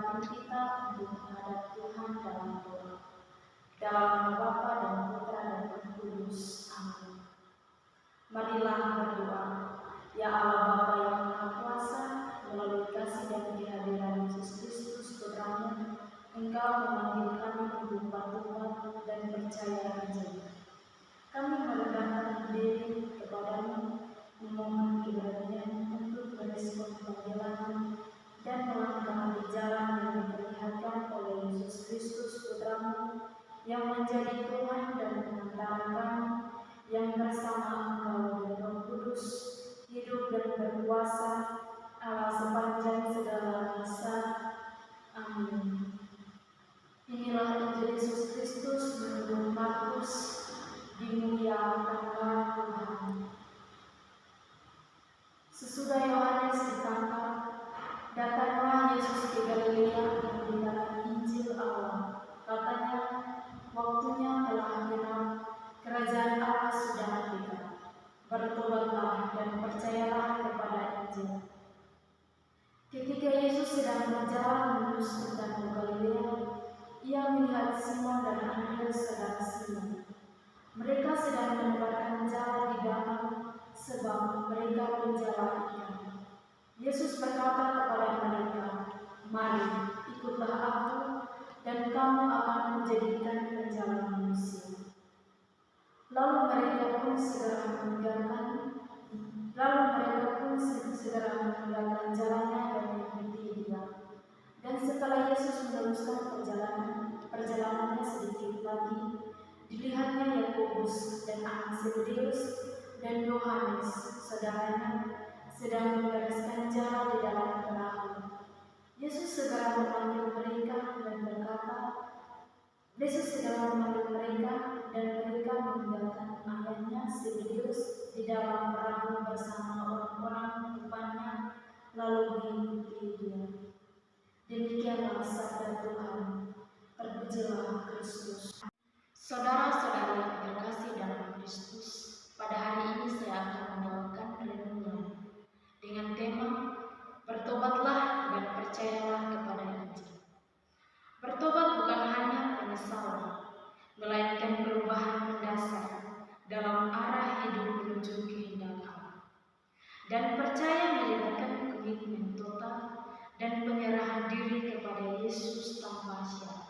membatin kita untuk menghadap Tuhan dalam doa. Dalam nama Bapa dan Putra dan Roh Kudus. Amin. Marilah berdoa. Ya Allah Bapa yang Maha Kuasa, melalui kasih dan kehadiran Yesus Kristus Putra-Mu, Engkau memanggil kami untuk bertobat dan percaya Injil. Kami merendahkan diri kepadamu, memohon keberanian untuk merespon panggilan dan melangkah di jalan yang diperlihatkan oleh Yesus Kristus Putra-Mu, yang menjadi Tuhan dan pengantara kami, yang bersama Engkau dan Roh Kudus hidup dan berkuasa Allah sepanjang segala masa. Amin. Inilah Injil Yesus Kristus menurut Markus. Dimuliakanlah Tuhan. Sesudah Yohanes ditangkap, datanglah Yesus ke Galilea memberitakan Injil Allah. Katanya, waktunya telah genap, kerajaan Allah sudah dekat. Bertobatlah dan percayalah kepada Injil. Ketika Yesus sedang berjalan menuju danau Galilea, ia melihat Simon dan Andreas sedang singgah. Mereka sedang menebarkan jala di danau, sebab mereka penjala ikan. Yesus berkata kepada mereka, "Mari, ikutlah Aku, dan kamu akan menjadikan penjala manusia." Lalu mereka pun segera meninggalkan jalannya dan mengikuti Dia. Dan setelah Yesus meneruskan perjalanannya sedikit lagi, dilihatnya Yakobus dan anak Zebedeus dan Yohanes, saudaranya, sedang membereskan jala di dalam perahu. Yesus segera memanggil mereka dan mereka meninggalkan ayahnya Zebedeus di dalam perahu bersama orang-orang tuannya, lalu mengikuti Dia. Demikianlah sabda Tuhan. Terpujilah Kristus. Saudara-saudari yang terkasih dalam Kristus, pada hari ini saya akan membawakan renungan dengan tema "Bertobatlah dan percayalah kepada Injil". Bertobat bukan hanya penyesalan, melainkan perubahan mendasar dalam arah hidup menuju kehendak Allah. Dan percaya melibatkan komitmen total dan penyerahan diri kepada Yesus tanpa syarat.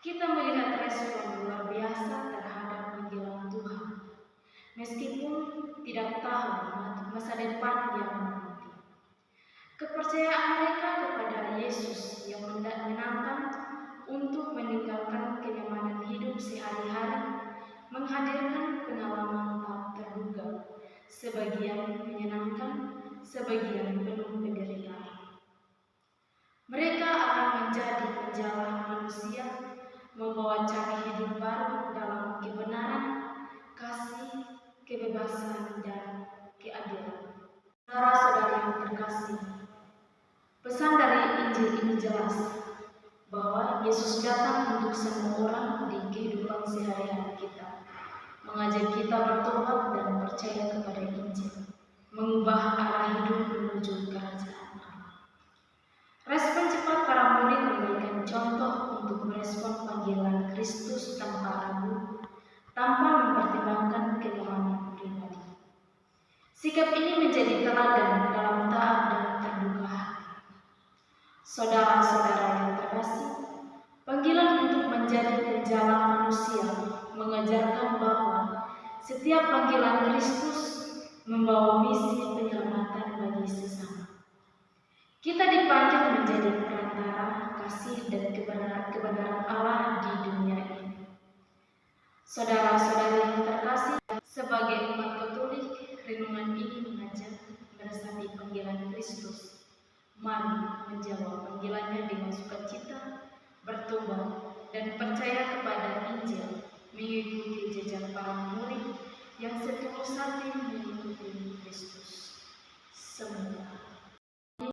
Kita melihat respon luar biasa terhadap panggilan Tuhan, meskipun tidak tahu masa depan yang menanti. Kepercayaan mereka kepada Yesus yang menantang untuk meninggalkan kenyamanan hidup sehari-hari, menghadirkan pengalaman tak terduga, sebagian menyenangkan, sebagian penuh penderitaan. Mereka akan menjadi penjala manusia, membawa cara hidup baru dalam kebenaran, kasih, kebebasan, dan keadilan. Saudara-saudari yang terkasih, pesan dari Injil ini jelas bahwa Yesus datang untuk semua orang di kehidupan sehari-hari kita, mengajak kita bertobat dan percaya kepada Injil, mengubah arah hidup menuju kerajaan Allah. Respon cepat para murid memberikan contoh untuk merespon panggilan Kristus tanpa ragu, tanpa mempertimbangkan kenyamanan pribadi. Sikap ini menjadi teladan dalam taat dan terbuka hati. Saudara-saudara yang terkasih, panggilan untuk menjadi penjala manusia mengajarkan bahwa setiap panggilan Kristus membawa misi penyelamatan bagi sesama. Kita dipanggil menjadi perantara kasih dan kebenaran Allah di dunia ini. Saudara-saudari yang terkasih, sebagai umat Katolik, renungan ini mengajak meresapi panggilan Kristus. Mari menjawab panggilannya dengan sukacita, bertobat, dan percaya kepada Injil, mengikuti jejak para murid yang setulus hati